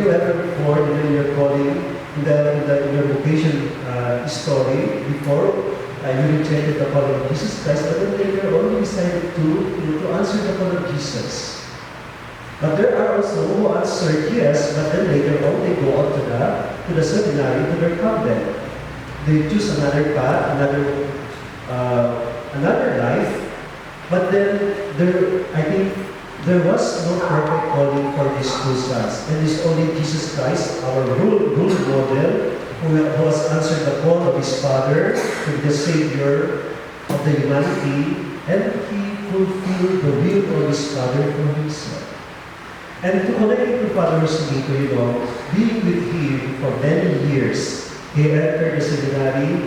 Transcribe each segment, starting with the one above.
you ever before in your calling, in your vocation story before, you rejected the call of Jesus Christ, but then later on you decided to answer the call of Jesus. But there are also who answered yes, but then later on they go out to the seminary, to their convent. They choose another path, another life, but then I think there was no perfect calling for these two sons. And it's only Jesus Christ, our role model, who has answered the call of his Father to be the Savior of the humanity, and he fulfilled the will of his Father for himself. And to connect it to Father Joselito, being with him for many years, he entered the seminary.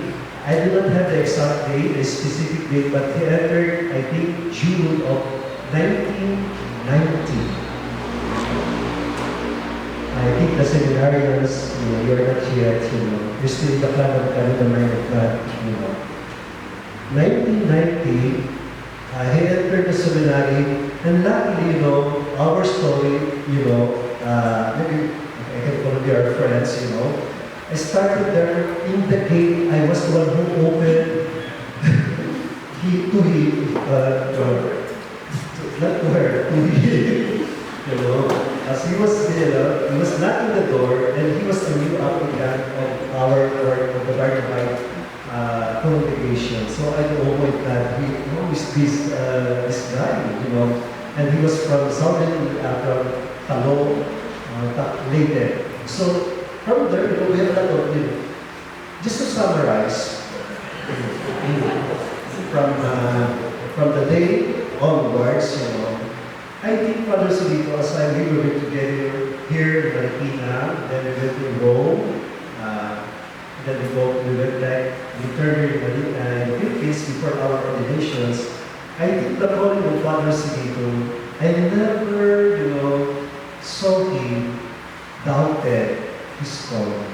I do not have the exact date, the specific date, but he entered, I think, June of 1990. I think the seminarians, you're not yet, you're still in the plan of the mind of God, 1990, he entered the seminary, and luckily, our story, maybe I can call you our friends, I started there in the gate. I was the one who opened not to her, to him, as he was knocking the door, and he was a new applicant of our work of the Barnabite congregation. So I know, oh my God, who is this guy, and he was from southern, from Talo, Leyte. So from there, we have a lot of, just to summarize, from the day onwards, I think Father Joselito, as we were together here in Marikina, then we went to Rome, then we went back, we turned in the Philippines before our ordinations. I think the calling of Father Joselito, I never, saw him doubted his calling.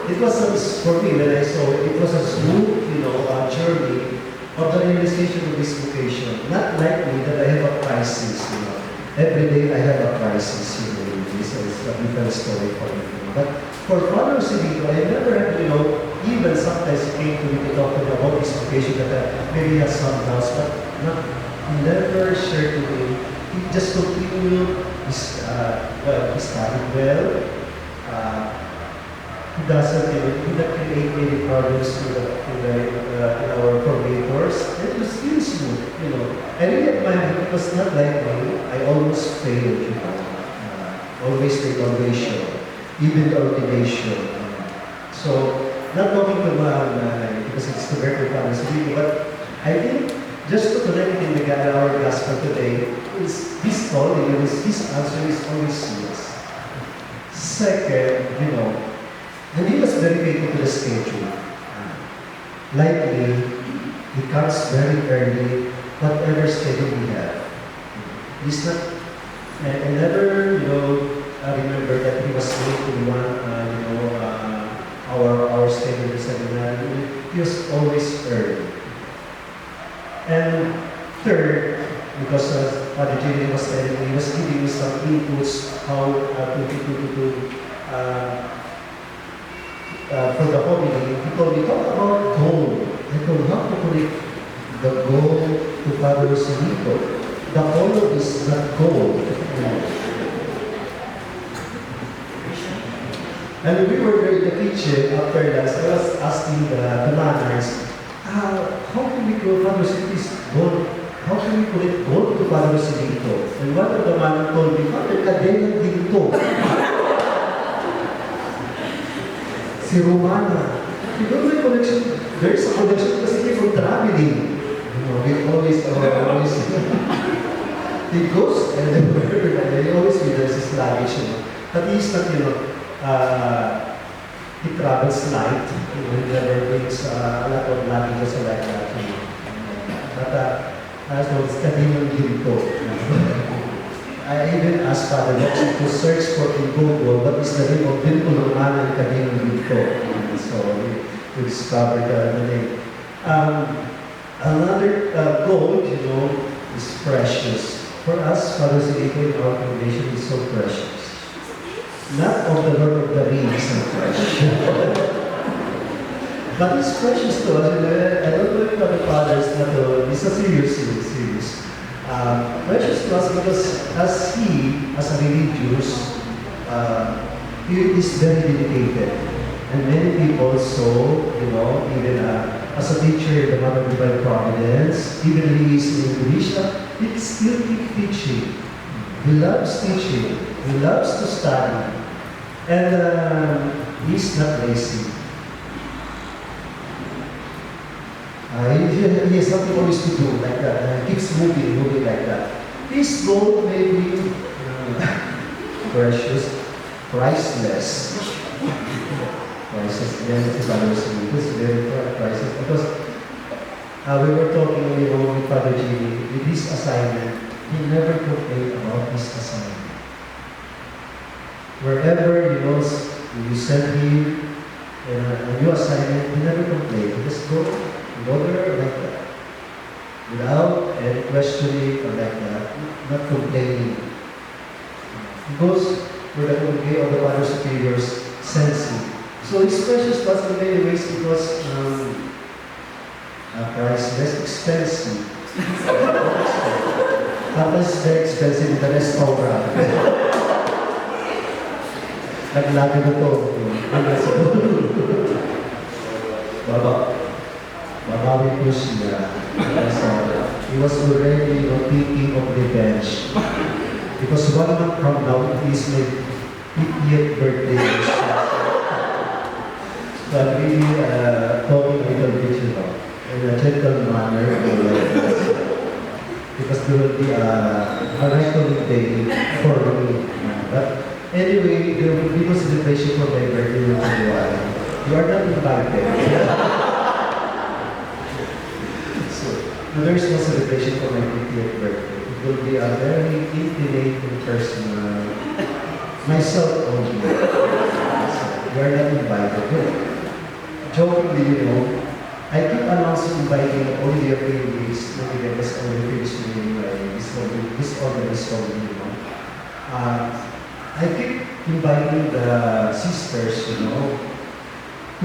It was, for me, when I saw it, it was a smooth, journey of the realization of this vocation. Not like me that I have a crisis, Every day I have a crisis, So it's a different story for me. But for Father Joselito, I never had, even sometimes he came to me to talk to me about his vocation that maybe he has some doubts, but he never shared to me. He just continued he studied well. He doesn't, he did not create any problems in our formators. It was really smooth, I really admire him. It was not like me. I almost failed, always the evaluation, even the ordination. So, not talking to because it's the birthday of Father, but I think just to connect it in our gospel today, is his calling, his answer is always yes. Second, and he was very faithful to the schedule. Likely, he comes very early, whatever schedule we have. He's not, I never, remember that he was late to our schedule in the seminary. He was always early. And third, because Father Jimmy was telling me, he was giving me some inputs how for the homily. He told me, talk about goal. I told him, how to connect the goal to Father Joselito. The goal is not goal. And we were in the kitchen after that. I was asking the manners, how can we go Father Joselito's goal? How can we connect goal to Father Joselito? And one of the man told me, Father, kadena din to. Si Romana. You don't know connection. There is a connection kasi from traveling. We always, he goes and wherever, and he always with his luggage. But he's not, he travels light. He never brings a lot of luggage like that. But it's kadinong ginto. I even asked Father Lexi to search for in Google what is the name of Ginto Romana and kadinong ginto. So we discovered the name. Another gold, is precious. for us, Father Zilito in our congregation is so precious. Not of the Lord of the Rings and precious. But it's precious to us. And I don't know if other fathers na to, it's a serious. Precious to us because as a religious, he is very dedicated. And many people so, even as a teacher in the Mother of Divine Providence, even he is in Indonesia, he still keep teaching. He loves teaching. He loves to study. And he's not lazy. He has something always to do like that. Keeps moving like that. His goal may be precious, priceless. Priceless. Then it's very priceless because we were talking with Father Jimmy with his assignment. He never complained about his assignment. Wherever you send him a new assignment, he never complained. He just go there like that. Without any questioning or like that, not complaining. He goes where the congregation of the Father Superiors sends him. So it's precious to us in many ways because priceless, expensive. Sometimes it's very expensive in the restaurant. Naglagay na to. Babawi po siya. He was already thinking of revenge. Because 1 month from now, it is my 50th birthday. So I'm really talking a little bit, in a gentle manner. Because there will be a reckoning day for me. But anyway, there will be no celebration for my birthday in July. You are not invited. There is no celebration for my 50th birthday. It will be a very intimate and personal, myself only. You are not invited. Jokingly, I keep announcing inviting only a few weeks, not even this only finished meeting by this only. I keep inviting the sisters, 2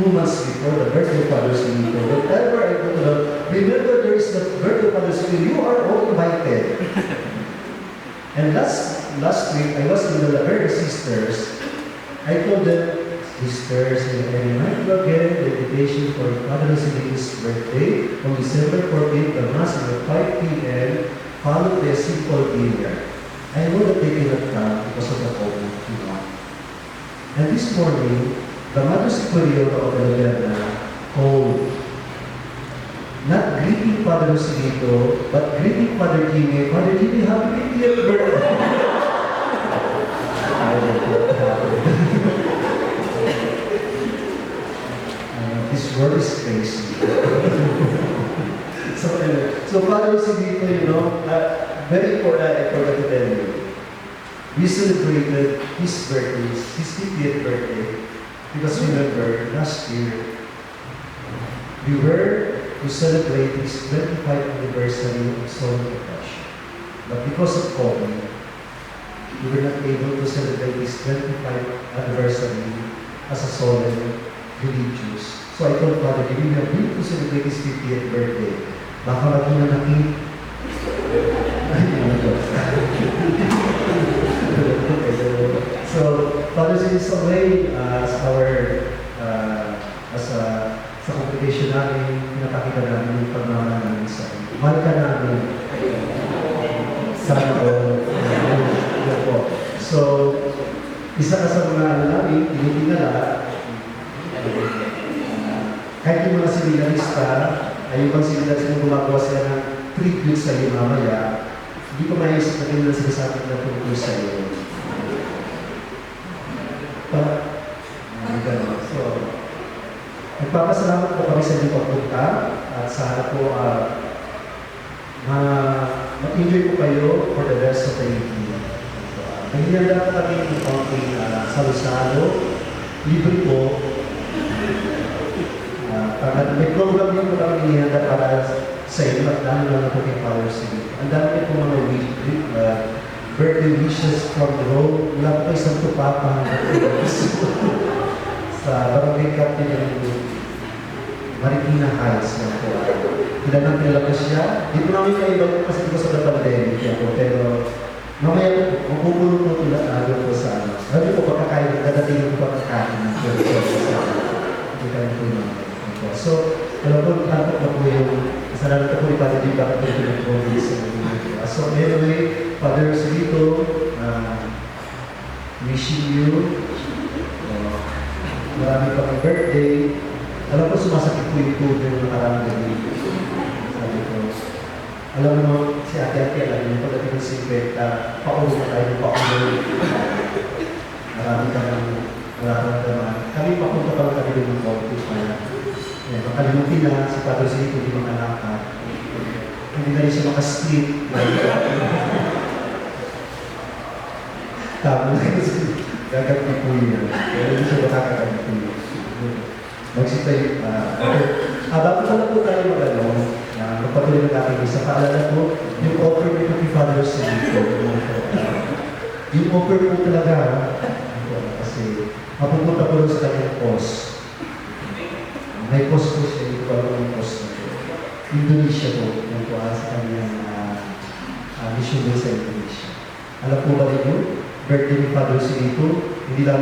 months before the birthday of Father Zilito. Whenever I go to remember there is the birthday of Father Zilito, you are all invited. And last week, I was in the Laverne Sisters. I told them, sisters, I remind you again the invitation for Father Zilito's birthday on December 14th, the Mass at 5 p.m., followed by a simple dinner. I know that they cannot come because of the COVID, And this morning, the Mother Superior of the Laverna called, not greeting Father Zilito, but greeting Father Jimmy. Father Jimmy, happy 50th birthday! I don't know what happened. This world is crazy. So Father Zilito, very important, I forgot to tell you. We celebrated his birthday, his 50th birthday. Because remember, last year, we were to celebrate his 25th anniversary of Solemn Confession. But because of COVID, we were not able to celebrate his 25th anniversary as a solemn religious. So I told Father, we are going to celebrate his 50th birthday. Baka mag-inanakit. So, Father, is a way sa congregation namin, pinapakita namin yung pagmamahal namin sa iyo. Mahal ka namin. Sana po. So, isa ka sa mga namin, tinitingala, kahit yung mga seminarista, ay yung mga seminarista gumagawa sila ng tribute sa iyo mamaya, hindi ko maisip na ganyan sinasabi na tungkol sa iyo. So, nagpapasalamat po kami sa inyong pagpunta at sana po ma-enjoy po kayo for the rest of the evening. Naghihanda po kami ng konting salo-salo, libre po. May program din po kami nihanda para sa inyo at dami lang po kay Father Silito. Ang dami po mga birthday wishes from the road. Wala po isang tupapa sa barangay captain ng Marikina Heights lang po. Kilala ko siya. Di po namin kayo daw kasi ko sa pandemic po. Pero mamaya po, mapupulo po po sa ano. Sabi po pagkakain, dadating po pagkakain ng hindi kayo po namin. So, alam po, tapos na po yung kasalanan ko po ni Father Di bakit po pinag-COVID sa mga. So, anyway, Father Silito, wishing you marami pang birthday. Alam ko sumasakit po yung tubig ng nakarang gabi. Sabi ko, alam mo, si ate-ate, alam mo, pagdating ng 50, paulo na tayo ng paulo. Marami ka ng nararamdaman. Kami papunta pa lang kami ng konti pa. Makalimutin na si Padre Silito, di mga nakaka. Hindi na rin siya makasplit. Tama na kasi gagawin po yun. Pero hindi siya makakagawin po yun. Magsitay, bago pala po tayo mag-ano, magpatuloy ng aking isa, paalala po, yung offer nito kay Father Silito. Yung offer po talaga, kasi mapupunta po sa kanyang post. May post po siya, hindi ko alam yung post na po. Indonesia po, yung po sa kanyang mission sa Indonesia. Alam po ba ninyo, birthday ni Father Silito, hindi lang